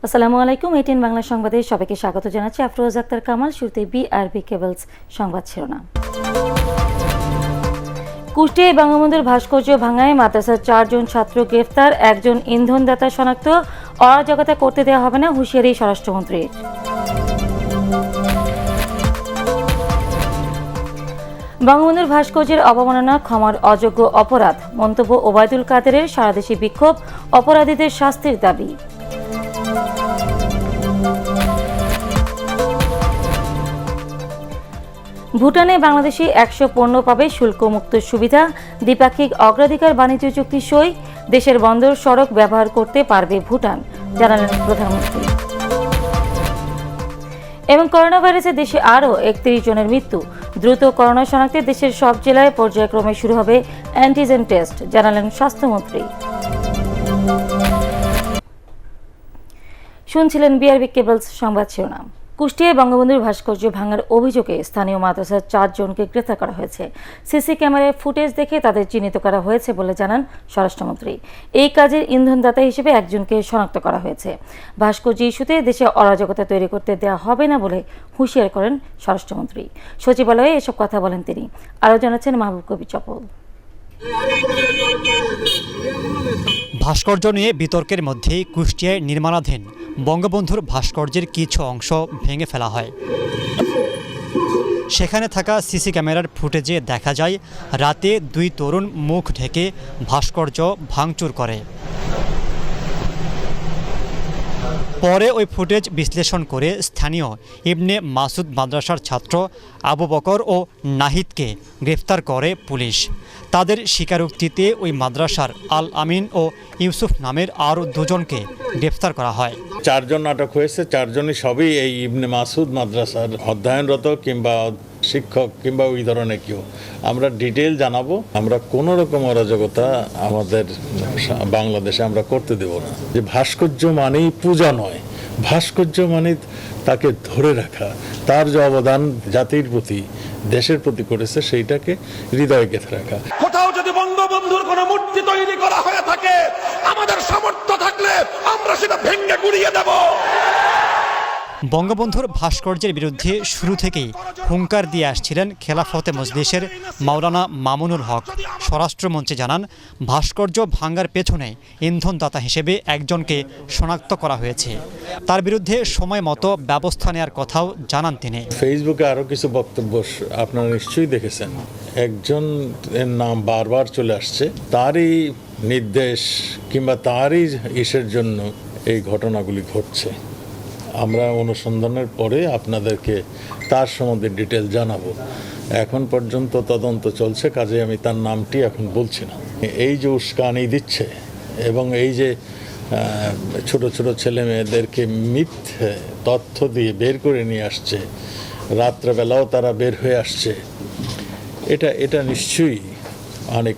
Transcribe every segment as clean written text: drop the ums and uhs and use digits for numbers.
আসসালামু আলাইকুম। এটিএন বাংলা সংবাদে সবাইকে স্বাগত জানাচ্ছি। আফরোজ আক্তার কামাল। শুরুতে বিআরবি কেবলস সংবাদ শিরোনাম। কুষ্টিয়ায় বঙ্গবন্ধুর ভাস্কর্য ভাঙায় মাদ্রাসার 4 জন ছাত্র গ্রেফতার, একজন ইন্ধনদাতা শনাক্ত। অরাজকতা করতে দেওয়া হবে না, হুঁশিয়ারি স্বরাষ্ট্রমন্ত্রীর। বঙ্গবন্ধুর ভাস্কর্যের অবমাননা ক্ষমার অযোগ্য অপরাধ, মন্তব্য ওবায়দুল কাদেরের। সারাদেশে বিক্ষোভ, অপরাধীদের শাস্তির দাবি। ভুটানে বাংলাদেশি 100 পণ্য পাবে শুল্কমুক্ত সুবিধা, দ্বিপাক্ষিক অগ্রাধিকার বাণিজ্য চুক্তি সই। দেশের বন্দর সড়ক ব্যবহার করতে পারবে ভুটান, জানালেন প্রধানমন্ত্রী। এবং করোনা ভাইরাসে দেশে আরও 31 জনের মৃত্যু। দ্রুত করোনা শনাক্তে দেশের সব জেলায় পর্যায়ক্রমে শুরু হবে অ্যান্টিজেন টেস্ট, জানালেন স্বাস্থ্যমন্ত্রী। শুনছিলেন বিআরবি কেবলস সংবাদ শিরোনাম। কুষ্টিয়ায় বঙ্গবন্ধুর ভাস্কর্য ভাঙার অভিযোগে স্থানীয় মাদ্রাসার 4 জনকে গ্রেফতার করা হয়েছে। সিসি ক্যামেরার ফুটেজ দেখে তাদের চিহ্নিত করা হয়েছে বলে জানান স্বরাষ্ট্রমন্ত্রী। এই কাজের ইন্ধনদাতা হিসেবে একজনকে শনাক্ত করা হয়েছে। ভাস্কর্য ইস্যুতে দেশে অরাজকতা তৈরি করতে দেওয়া হবে না বলে হুঁশিয়ার করেন স্বরাষ্ট্রমন্ত্রী। সচিবালয়ে এসব কথা বলেন তিনি। আরও জানাচ্ছেন মাহবুব কবির চপল। ভাস্কর্য নিয়ে বিতর্কের মধ্যেই কুষ্টিয়ায় নির্মাণাধীন বঙ্গবন্ধুর ভাস্কর্যের কিছু অংশ ভেঙে ফেলা হয়। সেখানে থাকা সিসি ক্যামেরার ফুটেজে দেখা যায় রাতে 2 তরুণ মুখ ঢেকে ভাস্কর্য ভাঙচুর করে। পরে ওই ফুটেজ বিশ্লেষণ করে স্থানীয় ইবনে মাসুদ মাদ্রাসার ছাত্র আবু বকর ও নাহিদকে গ্রেফতার করে পুলিশ। তাদের স্বীকারোক্তিতে ওই মাদ্রাসার আল আমিন ও ইউসুফ নামের আরও 2 জনকে গ্রেফতার করা হয়। 4 জন আটক হয়েছে। 4 জনই সবই এই ইবনে মাসুদ মাদ্রাসার অধ্যয়নরত কিংবা শিক্ষক কিংবা ওই ধরনের কেউ। আমরা ডিটেইল জানাবো। আমরা কোনো রকম অরাজকতা আমাদের বাংলাদেশে আমরা করতে দেব না। যে ভাস্কর্য মানেই পূজা নয়, ভাস্কর্য মানে তাকে ধরে রাখা, তার যে অবদান জাতির প্রতি দেশের প্রতি করেছে সেইটাকে হৃদয়ে গেঁথে রাখা। কোথাও যদি বঙ্গবন্ধুর কোনো মূর্তি তৈরি করা হয়ে থাকে, আমাদের সামর্থ্য থাকলে আমরা সেটা ভেঙে গুড়িয়ে দেব। বঙ্গবন্ধুর ভাস্কর্যের বিরুদ্ধে শুরু থেকেই হুঙ্কার দিয়ে আসছিলেন খেলাফতে মজলিসের মাওলানা মামুনুল হক। স্বরাষ্ট্রমন্ত্রী জানান, ভাস্কর্য ভাঙার পেছনে ইন্ধনদাতা হিসেবে একজনকে শনাক্ত করা হয়েছে। তার বিরুদ্ধে সময় মতো ব্যবস্থা নেওয়ার কথাও জানান তিনি। ফেসবুকে আরও কিছু বক্তব্য আপনারা নিশ্চয়ই দেখেছেন। একজনের নাম বারবার চলে আসছে। তারই নির্দেশ কিংবা তারই ইসের জন্য এই ঘটনাগুলি ঘটছে। আমরা অনুসন্ধানের পরে আপনাদেরকে তার সম্বন্ধে ডিটেল জানাবো। এখন পর্যন্ত তদন্ত চলছে, কাজে আমি তার নামটি এখন বলছি না। এই যে উস্কানি দিচ্ছে এবং এই যে ছোট ছোট ছেলে মেয়েদেরকে মিথ্যে তথ্য দিয়ে বের করে নিয়ে আসছে, রাত্রেবেলাও তারা বের হয়ে আসছে, এটা নিশ্চয়ই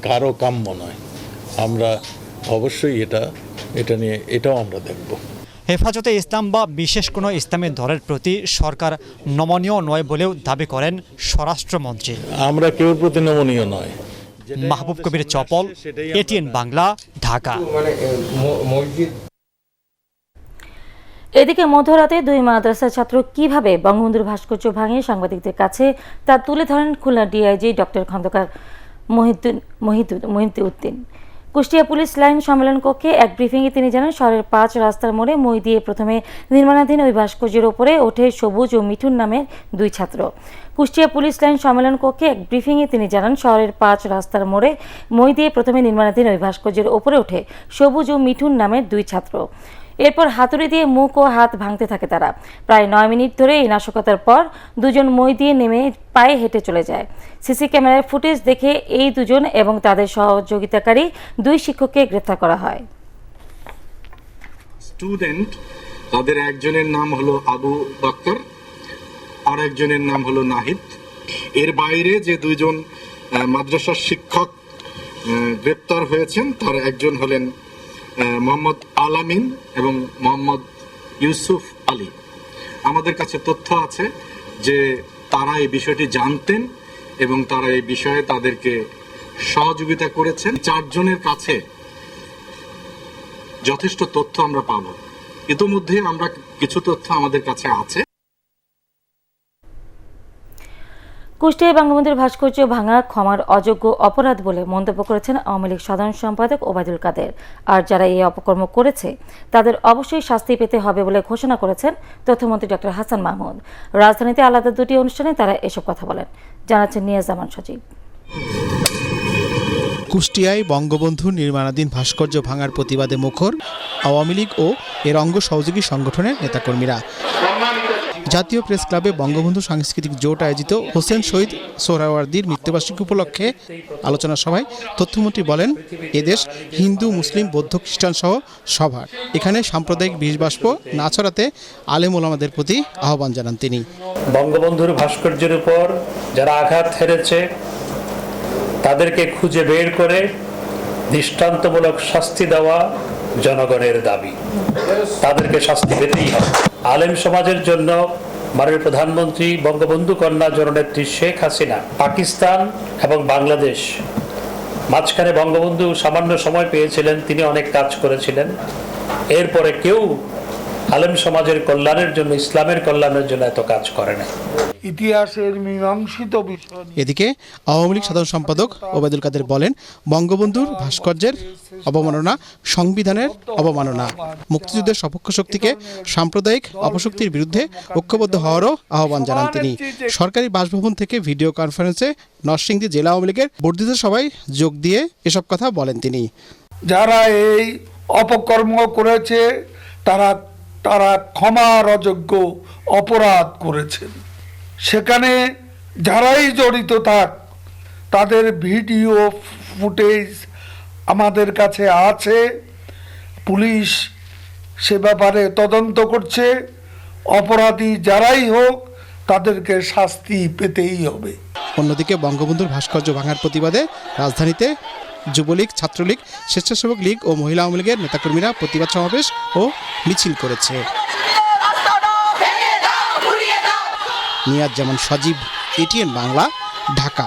কারো কাম্য নয়। আমরা অবশ্যই এটা নিয়ে এটাও আমরা দেখব। হেফাজতে ইসলাম বা বিশেষ কোনো ইসলামী দলের প্রতি সরকার নমনীয় নয় বলেও দাবি করেন স্বরাষ্ট্রমন্ত্রী। আমরা কেউর প্রতি নমনীয় নয়। মাহবুব কবির চপল, এটিএন বাংলা, ঢাকা। এদিকে মধ্যরাতে 2 মাদ্রাসার ছাত্র কিভাবে বঙ্গবন্ধুর ভাস্কর্য ভাঙিয়ে সাংবাদিকদের কাছে তা তুলে ধরেন Khulna DIG doctor Khandakar Mohiuddin. Kushtia police line সম্মেলন কক্ষে এক ব্রিফিংয়ে তিনি জানান, শহরের 5 রাস্তার মোড়ে মই দিয়ে প্রথমে নির্মাণাধীন ওই ভাস্কর্যের ওপরে ওঠে সবুজ ও মিঠুন নামের 2 ছাত্র। কুষ্টিয়া পুলিশ লাইন সম্মেলন কক্ষে এক ব্রিফিংয়ে তিনি জানান, শহরের 5 রাস্তার মোড়ে মই দিয়ে প্রথমে নির্মাণাধীন ওই ভাস্কর্যের ওপরে ওঠে সবুজ ও মিঠুন নামের 2 ছাত্র। এরপর হাতুড়ি দিয়ে মুখ ও হাত ভাঙতে থাকে তারা। প্রায় 9 মিনিট ধরে এই নাশকতার পর 2 জন মই দিয়ে নেমে পায়ে হেঁটে চলে যায়। সিসি ক্যামেরার ফুটেজ দেখে এই 2 জন এবং তাদের সহযোগিতাকারী 2 শিক্ষককে গ্রেফতার করা হয়। স্টুডেন্ট তাদের একজনের নাম হলো আবু বকর আর একজনের নাম হলো নাহিদ। এর বাইরে যে 2 জন মাদ্রাসার শিক্ষক গ্রেফতার হয়েছেন, তার একজন হলেন মোহাম্মদ আলামিন এবং মোহাম্মদ ইউসুফ আলী। আমাদের কাছে তথ্য আছে যে তারা এই বিষয়টি জানতেন এবং তারা এই বিষয়ে তাদেরকে সহযোগিতা করেছেন। 4 জনের কাছে যথেষ্ট তথ্য আমরা পাবো ইতোমধ্যে আমরা কিছু তথ্য আমাদের কাছে আছে। কুষ্টিয়ায় বঙ্গবন্ধুর ভাস্কর্য ভাঙা ক্ষমার অযোগ্য অপরাধ বলে মন্তব্য করেছেন আওয়ামী লীগ সাধারণ সম্পাদক ওবায়দুল কাদের। আর যারা এই অপকর্ম করেছে তাদের অবশ্যই শাস্তি পেতে হবে বলে ঘোষণা করেছেন তথ্যমন্ত্রী ডক্টর হাসান মাহমুদ। রাজধানীতে আলাদা দুটি অনুষ্ঠানে তারা এসব কথা বলেন, জানাচ্ছেন নিয়াজ জামান সজীব। কুষ্টিয়ায় বঙ্গবন্ধু নির্মাণাধীন ভাস্কর্য ভাঙার প্রতিবাদে মুখর আওয়ামী লীগ ও এর অঙ্গ সহযোগী সংগঠনের নেতাকর্মীরা। জাতীয় প্রেস ক্লাবে বঙ্গবন্ধু সাংস্কৃতিক জোট আয়োজিত হোসেন শহীদ সোহরাওয়ার্দীর মৃত্যুবার্ষিকী উপলক্ষে আলোচনা সভায় তথ্যমন্ত্রী বলেন, এদেশ হিন্দু, মুসলিম, বৌদ্ধ, খ্রিস্টান সহ সবার, এখানে সাম্প্রদায়িক বিষবাষ্প না ছড়াতে আলেম ওলামাদের প্রতি আহ্বান জানান তিনি। বঙ্গবন্ধুর ভাস্কর্যের উপর যারা আঘাত হেরেছে তাদেরকে খুঁজে বের করে দৃষ্টান্তমূলক শাস্তি দেওয়া জনগণের দাবি। তাদেরকে শাস্তি পেতেই হবে। আলেম সমাজের জন্য মাননীয় প্রধানমন্ত্রী বঙ্গবন্ধু কন্যা জননেত্রী শেখ হাসিনা পাকিস্তান এবং বাংলাদেশ মাঝখানে বঙ্গবন্ধু সামান্য সময় পেয়েছিলেন, তিনি অনেক কাজ করেছিলেন। এরপরে কেউ আলেম সমাজের কল্যাণের জন্য, ইসলামের কল্যাণের জন্য এত কাজ করে না। ইতিহাসের মীমাংসিত বিষয়। এদিকে আওয়ামী লীগ সাধারণ সম্পাদক ওবায়দুল কাদের বলেন, বঙ্গবন্ধুর ভাস্কর্যের অবমাননা সংবিধানের অবমাননা। মুক্তিযুদ্ধের সপক্ষ শক্তিকে সাম্প্রদায়িক অপশক্তির বিরুদ্ধে ঐক্যবদ্ধ হওয়ারও আহ্বান জানান তিনি। সরকারি বাসভবন থেকে ভিডিও কনফারেন্সে নরসিংদী জেলা আওয়ামী লীগের বর্ধিত সভায় যোগ দিয়ে এসব কথা বলেন তিনি। যারা এই অপকর্ম করেছে তারা ক্ষমার অযোগ্য অপরাধ করেছেন। সেখানে যারাই জড়িত থাক তাদের ভিডিও ফুটেজ আমাদের কাছে আছে। পুলিশ সে ব্যাপারে তদন্ত করছে। অপরাধী যারাই হোক তাদেরকে শাস্তি পেতেই হবে। অন্যদিকে বঙ্গবন্ধুর ভাস্কর্য ভাঙার প্রতিবাদে রাজধানীতে যুবলীগ, ছাত্রলীগ, স্বেচ্ছাসেবক লীগ ও মহিলা আওয়ামী লীগের নেতাকর্মীরা প্রতিবাদ সমাবেশ ও মিছিল করেছে। নিয়াজ জামান সজীব, এটিএন বাংলা, ঢাকা।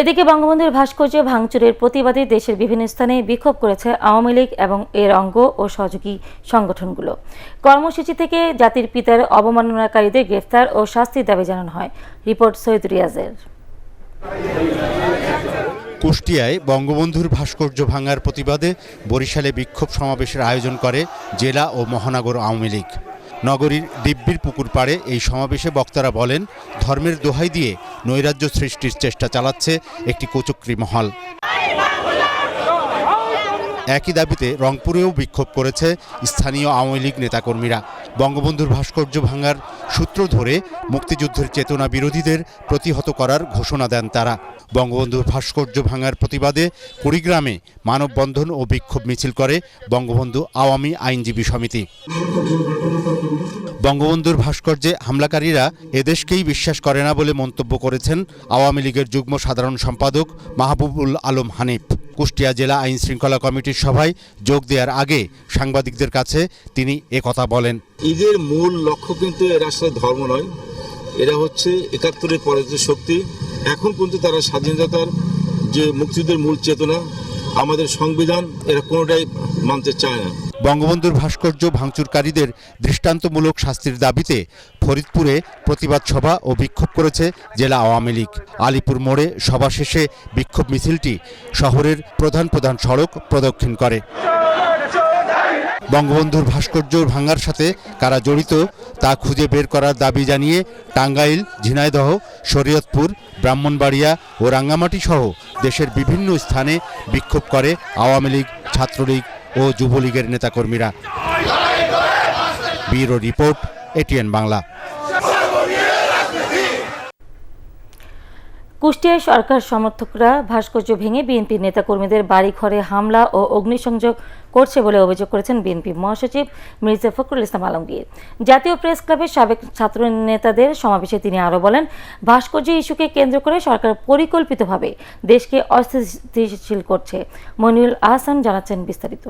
এদিকে বঙ্গবন্ধুর ভাস্কর্য ভাঙচুরের প্রতিবাদে দেশের বিভিন্ন স্থানে বিক্ষোভ করেছে আওয়ামী লীগ এবং এর অঙ্গ ও সহযোগী সংগঠনগুলো। কর্মসূচি থেকে জাতির পিতার অবমাননাকারীদের গ্রেফতার ও শাস্তির দাবি জানানো হয়। রিপোর্ট সৈয়দ রিয়াজের। কুষ্টিয়ায় বঙ্গবন্ধুর ভাস্কর্য ভাঙার প্রতিবাদে বরিশালে বিক্ষোভ সমাবেশের আয়োজন করে জেলা ও মহানগর আওয়ামী লীগ। নগরীর দিব্যির পুকুর পাড়ে এই সমাবেশে বক্তারা বলেন, ধর্মের দোহাই দিয়ে নৈরাজ্য সৃষ্টির চেষ্টা চালাচ্ছে একটি কুচক্রী মহল। একই দাবিতে রংপুরেও বিক্ষোভ করেছে স্থানীয় আওয়ামী লীগ নেতাকর্মীরা। বঙ্গবন্ধুর ভাস্কর্য ভাঙার সূত্র ধরে মুক্তিযুদ্ধের চেতনা বিরোধীদের প্রতিহত করার ঘোষণা দেন তারা। বঙ্গবন্ধুর ভাস্কর্য ভাঙার প্রতিবাদে কুড়িগ্রামে মানববন্ধন ও বিক্ষোভ মিছিল করে বঙ্গবন্ধু আওয়ামী আইনজীবী সমিতি। বঙ্গবন্ধুর ভাস্কর্যে হামলাকারীরা এদেশকেই বিশ্বাস করে না বলে মন্তব্য করেছেন আওয়ামী লীগের যুগ্ম সাধারণ সম্পাদক মাহবুবুল আলম হানিফ। কুষ্টিয়া জেলা আইন শৃঙ্খলা কমিটির সভায় যোগ দেওয়ার আগে সাংবাদিকদের কাছে তিনি একথা বলেন। ঈদের মূল লক্ষ্য কিন্তু এরা আসলে ধর্ম নয়, এরা হচ্ছে ৭১-এর পরের যে শক্তি। এখন কিন্তু তারা স্বাধীনতার যে মুক্তিযুদ্ধের মূল চেতনা, আমাদের সংবিধান, এরা কোনোটাই মানতে চায় না। বঙ্গবন্ধুর ভাস্কর্য ভাঙচুরকারীদের দৃষ্টান্তমূলক শাস্তির দাবিতে ফরিদপুরে প্রতিবাদ সভা ও বিক্ষোভ করেছে জেলা আওয়ামী লীগ। আলিপুর মোড়ে সভা শেষে বিক্ষোভ মিছিলটি শহরের প্রধান সড়ক প্রদক্ষিণ করে। বঙ্গবন্ধুর ভাস্কর্য ভাঙার সাথে কারা জড়িত তা খুঁজে বের করার দাবি জানিয়ে টাঙ্গাইল, ঝিনাইদহ, শরীয়তপুর, ব্রাহ্মণবাড়িয়া ও রাঙ্গামাটি সহ দেশের বিভিন্ন স্থানে বিক্ষোভ করে আওয়ামী লীগ, ছাত্রলীগ ও যুবলীগের নেতাকর্মীরা। Bureau report, ATN Bangla. কুষ্টিয়ায় সরকার সমর্থকরা ভাস্কর্য ভেঙে বিএনপির নেতাকর্মীদের বাড়িঘরে হামলা ও অগ্নিসংযোগ করছে বলে অভিযোগ করেছেন বিএনপি মহাসচিব মির্জা ফখরুল ইসলাম আলমগীর। জাতীয় প্রেস ক্লাবের সাবেক ছাত্র নেতাদের সমাবেশে তিনি আরও বলেন, ভাস্কর্য ইস্যুকে কেন্দ্র করে সরকার পরিকল্পিতভাবে দেশকে অস্থিতিশীল করছে। মনিরুল আহসান জানাচ্ছেন বিস্তারিত।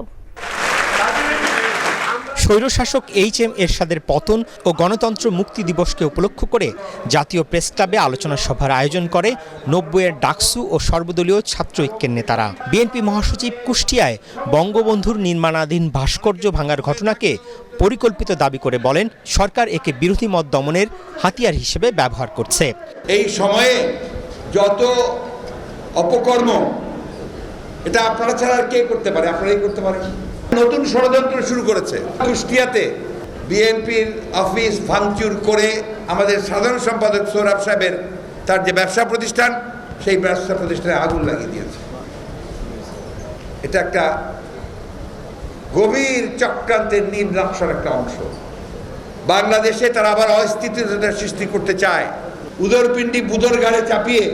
স্বৈরশাসক এইচ.এম. এরশাদের পতন ও গণতন্ত্র মুক্তি দিবসকে উপলক্ষ করে জাতীয় প্রেস ক্লাবে আলোচনা সভার আয়োজন করে 90-এর ডাকসু ও সর্বদলীয় ছাত্র ঐক্যের নেতারা। বিএনপি মহাসচিব কুষ্টিয়ায় বঙ্গবন্ধুর নির্মাণাধীন ভাস্কর্য ভাঙার ঘটনাকে পরিকল্পিত দাবি করে বলেন, সরকার একে বিরোধী মত দমনের হাতিয়ার হিসেবে ব্যবহার করছে। এই সময়ে যত অপকর্ম, এটা আপনারা ছাড়া আর কে করতে পারে? আপনারাই করতে পারেন। নতুন ষড়যন্ত্র শুরু করেছে। কুষ্টিয়াতে বিএনপির অফিস ভাঙচুর করে আমাদের সাধারণ সম্পাদক সৌরভ সাহেবের তার যে ব্যবসা প্রতিষ্ঠান, সেই ব্যবসা প্রতিষ্ঠানে আগুন লাগিয়ে দিয়েছে। এটা একটা গভীর চক্রান্তের নীল নকশার একটা অংশ। বাংলাদেশে তারা আবার অস্থিতিশীলতা সৃষ্টি করতে চায়। উদরপিণ্ডি বুদর ঘাড়ে চাপিয়ে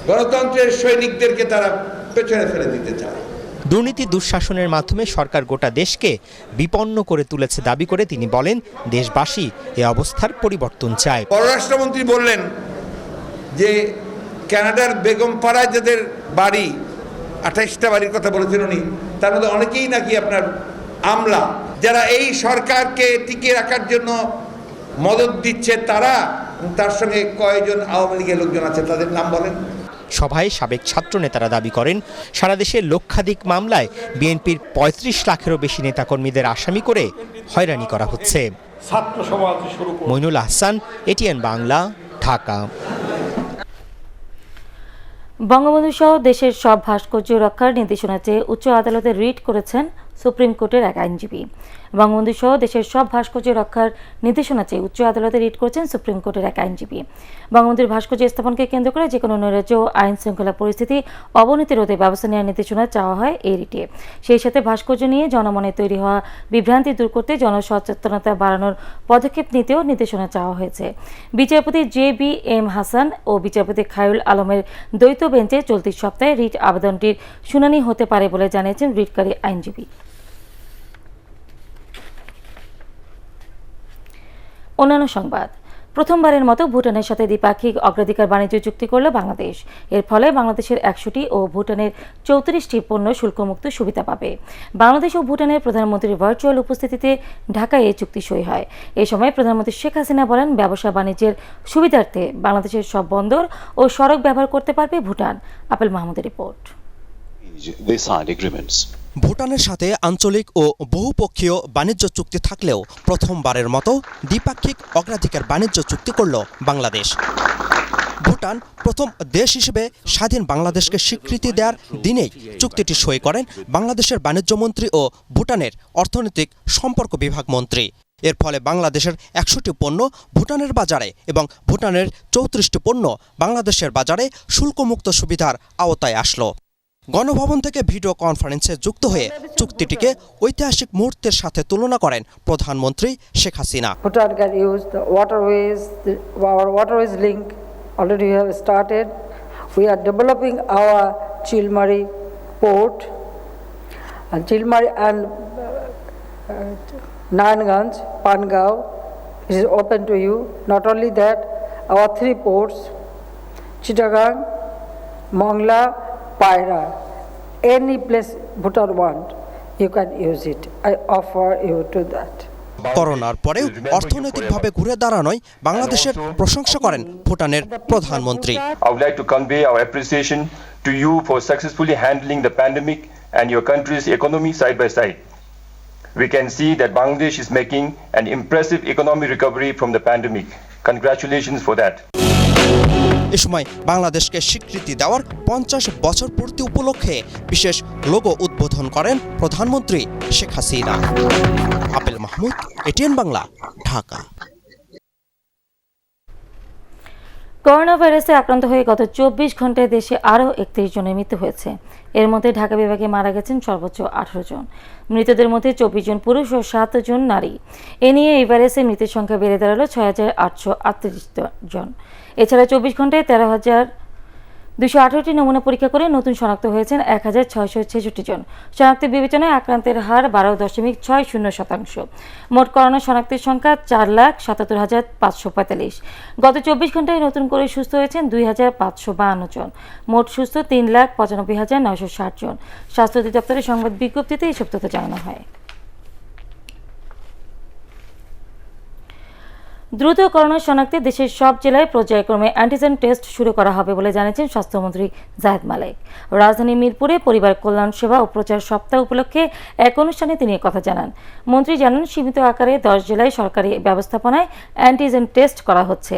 গণতন্ত্রের সৈনিকদেরকে তারা পেছনে ফেলে দিতে চায়। দুর্নীতি দুঃশাসনের মাধ্যমে সরকার গোটা দেশকে বিপন্ন করে তুলেছে দাবি করে তিনি বলেন, দেশবাসী এ অবস্থার পরিবর্তন চায়। পররাষ্ট্রমন্ত্রী বললেন যে কানাডার বেগমপাড়ায় যাদের বাড়ি, 28টা বাড়ির কথা বলেছেন উনি, তার মধ্যে অনেকেই নাকি আপনার আমলা, যারা এই সরকারকে টিকিয়ে রাখার জন্য মদত দিচ্ছে তারা, তার সঙ্গে কয়েকজন আওয়ামী লীগের লোকজন আছে, তাদের নাম বলেন। সভায় সাবেক ছাত্র নেতারা দাবি করেন, সারা দেশে লক্ষাধিক মামলায় বিএনপির 35 লাখেরও বেশি নেতাকর্মীদের আসামি করে হয়রানি করা হচ্ছে। মইনুল আহসান, এটিএন বাংলা, ঢাকা। বঙ্গবন্ধু সহ দেশের সব ভাস্কর্য রক্ষার নির্দেশনা চেয়ে উচ্চ আদালতে রিট করেছেন সুপ্রিম কোর্টের এক আইনজীবী। বঙ্গবন্ধু সহ দেশের সব ভাস্কর্য রক্ষার নির্দেশনা চেয়ে উচ্চ আদালতে রিট করেছেন সুপ্রিম কোর্টের এক আইনজীবী। বঙ্গবন্ধুর ভাস্কর্য স্থাপনকে কেন্দ্র করে যে কোনো নৈরাজ্য ও আইন শৃঙ্খলা পরিস্থিতি অবনতি রোধে ব্যবস্থা নেওয়ার নির্দেশনা চাওয়া হয় এই রিটে। সেই সাথে ভাস্কর্য নিয়ে জনমনে তৈরি হওয়া বিভ্রান্তি দূর করতে জনসচেতনতা বাড়ানোর পদক্ষেপ নিতেও নির্দেশনা চাওয়া হয়েছে। বিচারপতি JB.M. হাসান ও বিচারপতি খায়রুল আলমের দ্বৈত বেঞ্চে চলতি সপ্তাহে রিট আবেদনটির শুনানি হতে পারে বলে জানিয়েছেন রিটকারী আইনজীবী। অন্যান্য সংবাদ। প্রথমবারের মতো ভুটানের সাথে দ্বিপাক্ষিক অগ্রাধিকার বাণিজ্য চুক্তি করল বাংলাদেশ। এর ফলে বাংলাদেশের 100টি ও ভুটানের 34টি পণ্য শুল্কমুক্ত সুবিধা পাবে। বাংলাদেশ ও ভুটানের প্রধানমন্ত্রীর ভার্চুয়াল উপস্থিতিতে ঢাকায় এই চুক্তি সই হয়। এই সময় প্রধানমন্ত্রী শেখ হাসিনা বলেন, ব্যবসা বাণিজ্যের সুবিধার্থে বাংলাদেশের সব বন্দর ও সড়ক ব্যবহার করতে পারবে ভুটান। আপেল মাহমুদের রিপোর্ট। ভুটানের সাথে আঞ্চলিক ও বহুপক্ষীয় বাণিজ্য চুক্তি থাকলেও প্রথমবারের মতো দ্বিপাক্ষিক অগ্রাধিকার বাণিজ্য চুক্তি করল বাংলাদেশ। ভুটান প্রথম দেশ হিসেবে স্বাধীন বাংলাদেশকে স্বীকৃতি দেওয়ার দিনেই চুক্তিটি সই করেন বাংলাদেশের বাণিজ্য মন্ত্রী ও ভুটানের অর্থনৈতিক সম্পর্ক বিভাগ মন্ত্রী। এর ফলে বাংলাদেশের 100টি পণ্য ভুটানের বাজারে এবং ভুটানের 34টি পণ্য বাংলাদেশের বাজারে শুল্কমুক্ত সুবিধার আওতায় আসলো। গণভবন থেকে ভিডিও কনফারেন্সে যুক্ত হয়ে চুক্তিটিকে ঐতিহাসিক মুহূর্তের সাথে তুলনা করেন প্রধানমন্ত্রী Sheikh Hasina. Bhutan can use the waterways, our waterways link already we have started. We are developing our Chilmari port, and Chilmari and Nanganj, Pangao is open to you. Not only that, our 3 ports, Chittagong, Mongla, Paira, any place Bhutan want, you can use it. I offer you to that. করোনার পরেও অর্থনৈতিকভাবে ঘুরে দাঁড়ানোয় বাংলাদেশের প্রশংসা করেন ভুটানের প্রধানমন্ত্রী। I would like to convey our appreciation to you for successfully handling the pandemic and your country's economy side by side. We can see that Bangladesh is making an impressive economic recovery from the pandemic. Congratulations for that. এ সময় বাংলাদেশকে স্বীকৃতি দেওয়ার 50 বছর পূর্তি উপলক্ষে বিশেষ logo উদ্বোধন করেন প্রধানমন্ত্রী Sheikh Hasina. Apple Mahmud, ATN Bangla, Dhaka. Corona ভাইরাসে আক্রান্ত হয়ে গত 24 ঘন্টায় দেশে আরও 31 জনের মৃত্যু হয়েছে। এর মধ্যে ঢাকা বিভাগে মারা গেছেন সর্বোচ্চ 18 জন। মৃতদের মধ্যে 24 জন পুরুষ ও 7 জন নারী। এ নিয়ে এই ভাইরাসে মৃতের সংখ্যা বেড়ে দাঁড়ালো 6,838 জন। এছাড়া 24 ঘন্টায় 13,218টি নমুনা পরীক্ষা করে নতুন শনাক্ত হয়েছেন 1,666 জন। শনাক্ত বিবেচনায় আক্রান্তের হার 12.60%। মোট করোনা শনাক্তের সংখ্যা 4,77,545। গত 24 ঘন্টায় নতুন করে সুস্থ হয়েছেন 2,552 জন। মোট সুস্থ 3,95,960 জন। স্বাস্থ্য অধিদপ্তরের সংবাদ বিজ্ঞপ্তিতে এসব তথ্য জানানো হয়। দ্রুত করোনা শনাক্তে দেশের সব জেলায় পর্যায়ক্রমে অ্যান্টিজেন টেস্ট শুরু করা হবে বলে জানিয়েছেন স্বাস্থ্যমন্ত্রী জাহেদ মালেক। রাজধানী মিরপুরে পরিবার কল্যাণ সেবা ও প্রচার সপ্তাহ উপলক্ষে এক অনুষ্ঠানে তিনি কথা জানান। মন্ত্রী জানান, সীমিত আকারে 10 জেলায় সরকারি ব্যবস্থাপনায় অ্যান্টিজেন টেস্ট করা হচ্ছে।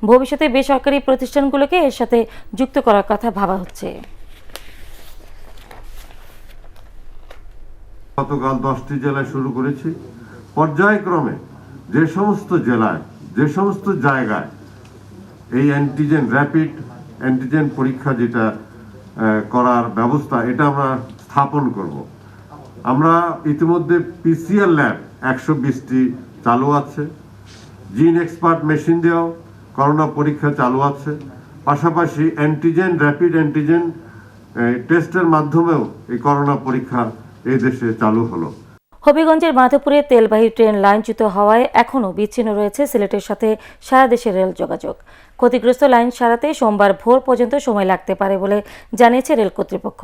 ভবিষ্যতে বেসরকারি প্রতিষ্ঠানগুলোকে এর সাথে যুক্ত করার কথা ভাবা হচ্ছে। গতকাল 10টি জেলায় শুরু করেছি। পর্যায়ক্রমে যে সমস্ত জেলায়, যে সমস্ত জায়গায় এই র্যাপিড অ্যান্টিজেন পরীক্ষা যেটা করার ব্যবস্থা, এটা আমরা স্থাপন করব। আমরা ইতিমধ্যে পিসিআর ল্যাব 120টি চালু আছে, জিন এক্সপার্ট মেশিন দিয়েও করোনা পরীক্ষা চালু আছে। পাশাপাশি র্যাপিড অ্যান্টিজেন টেস্টের মাধ্যমেও এই করোনা পরীক্ষা এই দেশে চালু হলো। হবিগঞ্জের মাধবপুরে তেলবাহী ট্রেন লাইনচ্যুত হওয়ায় এখনও বিচ্ছিন্ন রয়েছে সিলেটের সাথে সারা দেশের রেল যোগাযোগ। ক্ষতিগ্রস্ত লাইন সারাতে সোমবার ভোর পর্যন্ত সময় লাগতে পারে বলে জানিয়েছে রেল কর্তৃপক্ষ।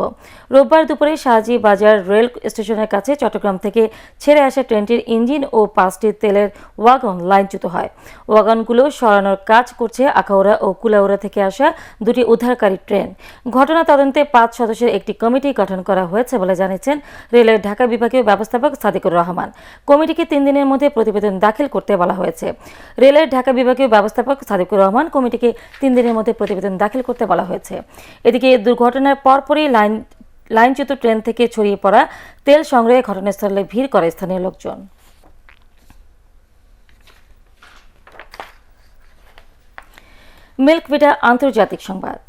রোববার দুপুরে শাহজি বাজার রেল স্টেশনের কাছে চট্টগ্রাম থেকে ছেড়ে আসা ট্রেনটির ইঞ্জিন ও 5টি তেলের ওয়াগন লাইনচ্যুত হয়। ওয়াগনগুলো সরানোর কাজ করছে আখাউড়া ও কুলাউড়া থেকে আসা দুটি উদ্ধারকারী ট্রেন। ঘটনা তদন্তে 5 সদস্যের একটি কমিটি গঠন করা হয়েছে বলে জানিয়েছেন রেলের ঢাকা বিভাগীয় ব্যবস্থাপক সাদিকুর রহমান। কমিটিকে 3 দিনের মধ্যে প্রতিবেদন দাখিল করতে বলা হয়েছে। রেলের ঢাকা বিভাগীয় ব্যবস্থাপক সাদিকুর রহমান কমিটিকে 3 দিনের মধ্যে প্রতিবেদন দাখিল করতে বলা হয়েছে। এদিকে দুর্ঘটনার পরপরই লাইনচ্যুত ট্রেন থেকে ছড়িয়ে পড়া তেল সংগ্রহে ঘটনাস্থলে ভিড় করে স্থানীয় লোকজন। মিল্কভিটা আন্তর্জাতিক সংবাদ।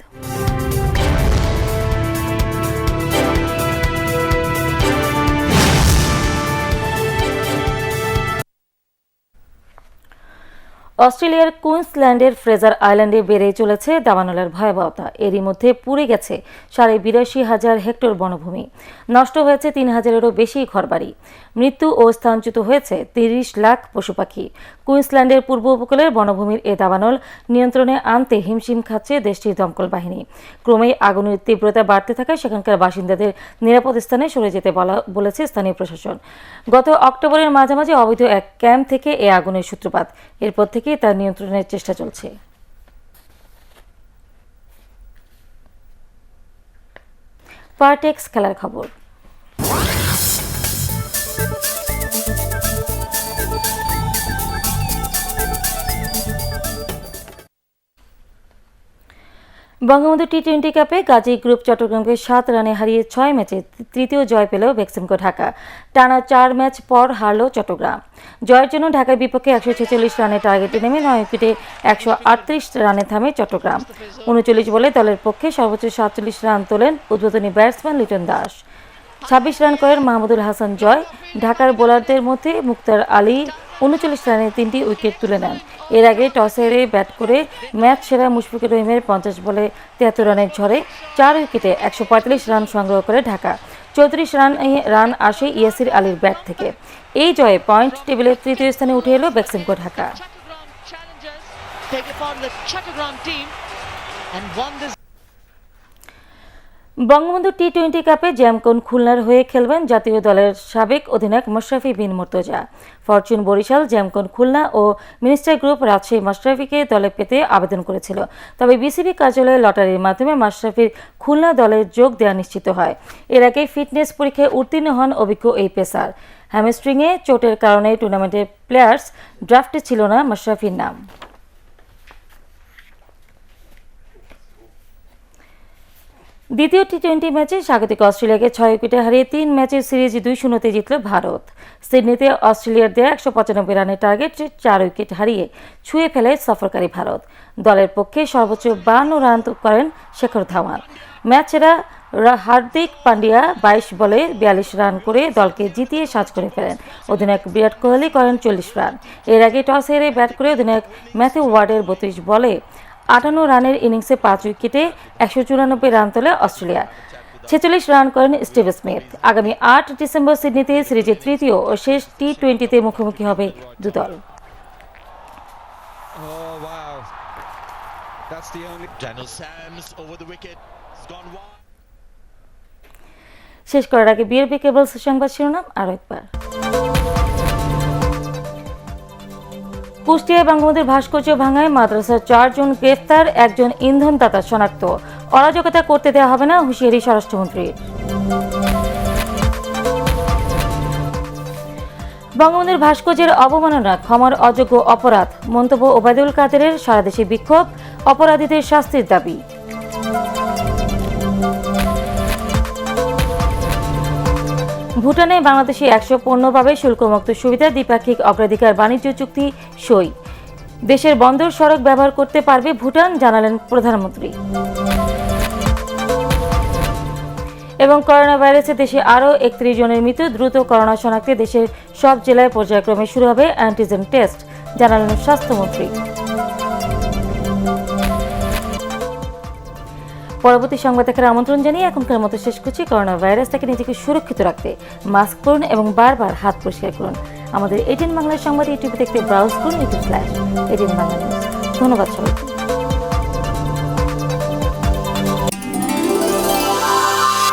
অস্ট্রেলিয়ার কুইন্সল্যান্ডের ফ্রেজার আইল্যান্ডে বেড়ে চলেছে দাবানলের ভয়াবহতা। এরই মধ্যে পুড়ে গেছে 82,500 হেক্টর বনভূমি, নষ্ট হয়েছে 3,000-এরও বেশি ঘরবাড়ি, মৃত্যু ও স্থানচ্যুত হয়েছে 30 লাখ পশু পাখি। কুইন্সল্যান্ডের পূর্ব উপকূলের বনভূমির এ দাবানল নিয়ন্ত্রণে আনতে হিমশিম খাচ্ছে দেশটির দমকল বাহিনী। ক্রমেই আগুনের তীব্রতা বাড়তে থাকায় সেখানকার বাসিন্দাদের নিরাপদ স্থানে সরে যেতে বলেছে স্থানীয় প্রশাসন। গত অক্টোবরের মাঝামাঝি অবৈধ এক ক্যাম্প থেকে এ আগুনের সূত্রপাত। এরপর থেকে তার নিয়ন্ত্রণের চেষ্টা চলছে। পারটেক্স খেলার খবর। বঙ্গবন্ধু টি-20 কাপে গাজী গ্রুপ চট্টগ্রামকে 7 রানে হারিয়ে 6 ম্যাচে তৃতীয় জয় পেল বেক্সিমকো ঢাকা। টানা 4 ম্যাচ পর হারল চট্টগ্রাম। জয়ের জন্য ঢাকার বিপক্ষে 146 রানের টার্গেটে নেমে 9 উইকেটে 138 রানে থামে চট্টগ্রাম। 39 বলে দলের পক্ষে সর্বোচ্চ 47 রান তোলেন উদ্বোধনী ব্যাটসম্যান লিটন দাস। 26 রান করেন মাহমুদুল হাসান জয়। ঢাকার বোলারদের মধ্যে মুক্তার আলী 39 রানে 3টি উইকেট তুলে নেন। এর আগে টস হেরে ব্যাট করে ম্যাচ সেরা মুশফিকুর রহিমের 50 বলে 73 রানের ঝড়ে 4 উইকেটে 145 রান সংগ্রহ করে ঢাকা। 34 রান আসে ইয়াসির আলীর ব্যাট থেকে। এই জয়ে পয়েন্ট টেবিলের তৃতীয় স্থানে উঠে এলো বেক্সিমকো ঢাকা। বঙ্গবন্ধু টি-20 কাপে জ্যামকন খুলনার হয়ে খেলবেন জাতীয় দলের সাবেক অধিনায়ক মাশরাফি বিন মুর্তজা। ফরচুন বরিশাল, জ্যামকন খুলনা ও মিনিস্টার গ্রুপ রাজশাহী মাশরাফিকে দলে পেতে আবেদন করেছিল। তবে বিসিবি কার্যালয়ে লটারির মাধ্যমে মাশরাফির খুলনা দলে যোগ দেওয়া নিশ্চিত হয়। এর আগে ফিটনেস পরীক্ষায় উত্তীর্ণ হন অভিজ্ঞ এই পেসার। হ্যামস্ট্রিংয়ে চোটের কারণে টুর্নামেন্টের প্লেয়ার্স ড্রাফটে ছিল না মাশরাফির নাম। দ্বিতীয় টি-20 ম্যাচে স্বাগতিক অস্ট্রেলিয়াকে 6 উইকেটে হারিয়ে 3 ম্যাচের সিরিজ 2-0-তে জিতল ভারত। সিডনিতে অস্ট্রেলিয়ার দেয়া 195 রানের টার্গেট 4 উইকেট হারিয়ে ছুঁয়ে ফেলে সফরকারী ভারত। দলের পক্ষে সর্বোচ্চ 52 রান করেন শেখর ধাওয়ান। ম্যাচ সেরা হার্দিক পান্ডিয়া 22 বলে 42 রান করে দলকে জিতিয়ে সাজ করে ফেলেন। অধিনায়ক বিরাট কোহলি করেন 40 রান। এর আগে টস হেরে ব্যাট করে অধিনায়ক ম্যাথিউ ওয়ার্ডের 32 বলে 58 রানের ইনিংসে 5 উইকেটে 194 রান তোলে অস্ট্রেলিয়া। 46 রান করেন স্টিভ স্মিথ। আগামী 8 ডিসেম্বর সিডনিতে সিরিজের তৃতীয় ও শেষ টি-20-তে মুখোমুখি হবে দুদল। শেষ করার আগে বিআরবি কেবলস সংবাদ শিরোনাম আরও একবার। কুষ্টিয়ায় বঙ্গবন্ধুর ভাস্কর্য ভাঙায় মাদ্রাসার 4 জন গ্রেফতার, 1 জন ইন্ধনদাতা শনাক্ত। অরাজকতা করতে দেওয়া হবে না, হুঁশিয়ারি স্বরাষ্ট্রমন্ত্রীর। বঙ্গবন্ধুর ভাস্কর্যের অবমাননা ক্ষমার অযোগ্য অপরাধ, মন্তব্য ওবায়দুল কাদেরের। সারা দেশে বিক্ষোভ, অপরাধীদের শাস্তির দাবি। ভুটানে বাংলাদেশে 100 পণ্য পাবে শুল্কমুক্ত সুবিধা, দ্বিপাক্ষিক অগ্রাধিকার বাণিজ্য চুক্তি সই। দেশের বন্দর সড়ক ব্যবহার করতে পারবে ভুটান, জানালেন প্রধানমন্ত্রী। এবং করোনা ভাইরাসে দেশে আরও 31 জনের মৃত্যু, দ্রুত করোনা শনাক্তে দেশের সব জেলায় পর্যায়ক্রমে শুরু হবে অ্যান্টিজেন টেস্ট, জানালেন স্বাস্থ্যমন্ত্রী। পরবর্তী সংবাদ দেখার আমন্ত্রণ জানিয়ে এখনকার মতো শেষ করছি। করোনা ভাইরাস থেকে নিজেকে সুরক্ষিত রাখতে মাস্ক পরুন এবং বারবার হাত পরিষ্কার করুন। আমাদের 18 বাংলার সংবাদ ইউটিউবে দেখতে ব্রাউজ করুন, YouTube/18 বাংলা নিউজ। ধন্যবাদ সবাইকে।